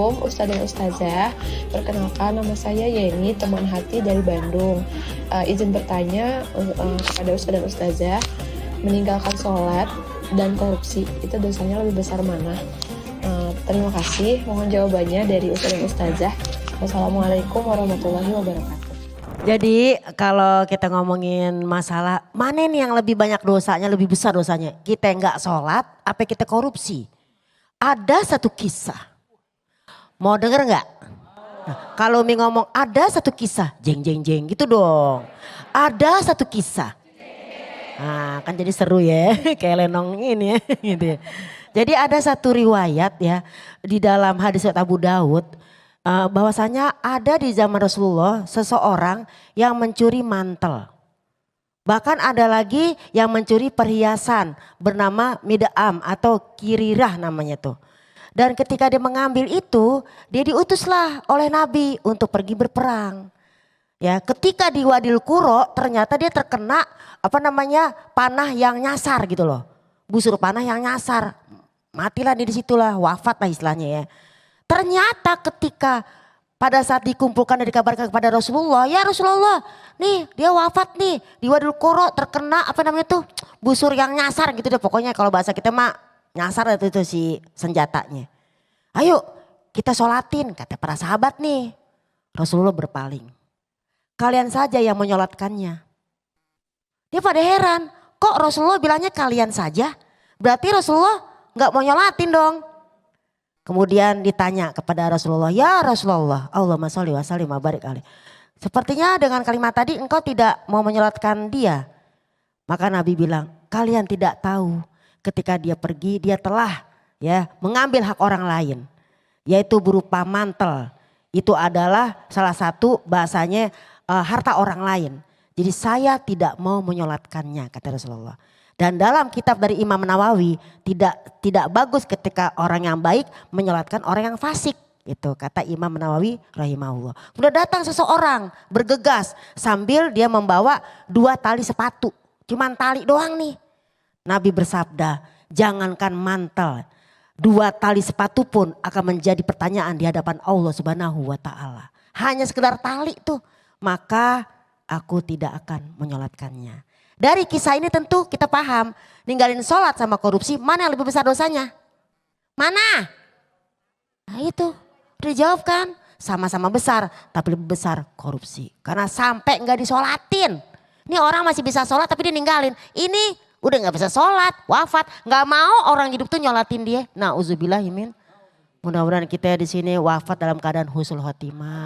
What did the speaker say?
Assalamualaikum Ustadz dan Ustazah. Perkenalkan, nama saya Yeni, teman hati dari Bandung. Izin bertanya kepada Ustadz dan Ustazah, meninggalkan sholat dan korupsi itu dosanya lebih besar mana? Terima kasih. Mohon jawabannya dari Ustadz dan Ustazah. Wassalamualaikum warahmatullahi wabarakatuh. Jadi kalau kita ngomongin masalah mana nih yang lebih banyak dosanya, lebih besar dosanya? Kita nggak sholat, apa kita korupsi? Ada satu kisah. Mau denger nggak? Nah, kalau Mi ngomong ada satu kisah, jeng jeng jeng gitu dong. Ada satu kisah. Nah, kan jadi seru ya, kayak lenong ini ya. Gitu ya. Jadi ada satu riwayat ya di dalam hadis Abu Daud. Bahwasanya ada di zaman Rasulullah seseorang yang mencuri mantel. Bahkan ada lagi yang mencuri perhiasan bernama mid'am atau kirirah namanya tuh. Dan ketika dia mengambil itu, dia diutuslah oleh Nabi untuk pergi berperang. Ya, ketika di Wadil Qura ternyata dia terkena panah yang nyasar gitu loh. Busur panah yang nyasar. Matilah dia disitulah, wafat lah istilahnya ya. Ternyata ketika pada saat dikumpulkan dan dikabarkan kepada Rasulullah, ya Rasulullah, nih dia wafat nih di Wadil Qura terkena busur yang nyasar gitu deh, pokoknya kalau bahasa kita mah nyasar itu si senjatanya. Ayo kita sholatin, kata para sahabat nih. Rasulullah berpaling. Kalian saja yang menyolatkannya. Dia pada heran, kok Rasulullah bilangnya kalian saja? Berarti Rasulullah gak mau nyolatin dong. Kemudian ditanya kepada Rasulullah, ya Rasulullah, Allahumma sholli wa sallim wa barik alaih. Sepertinya dengan kalimat tadi engkau tidak mau menyolatkan dia. Maka Nabi bilang, kalian tidak tahu ketika dia pergi dia telah mengambil hak orang lain. Yaitu berupa mantel. Itu adalah salah satu bahasanya harta orang lain. Jadi saya tidak mau menyolatkannya kata Rasulullah. Dan dalam kitab dari Imam Nawawi tidak bagus ketika orang yang baik menyolatkan orang yang fasik. Itu kata Imam Nawawi rahimahullah. Kemudian datang seseorang bergegas sambil dia membawa 2 tali sepatu. Cuman tali doang nih. Nabi bersabda, jangankan mantel, 2 tali sepatu pun akan menjadi pertanyaan di hadapan Allah Subhanahu wa taala. Hanya sekedar tali tuh, maka aku tidak akan menyolatkannya. Dari kisah ini tentu kita paham, ninggalin sholat sama korupsi mana yang lebih besar dosanya? Mana? Nah itu, udah dijawab kan? Sama-sama besar, tapi lebih besar korupsi. Karena sampai nggak disolatin. Ini orang masih bisa sholat tapi dia ninggalin. Ini udah nggak bisa sholat, wafat, nggak mau orang hidup tuh nyolatin dia. Nah, uzubillahimin. Mudah-mudahan kita di sini wafat dalam keadaan husnul khotimah.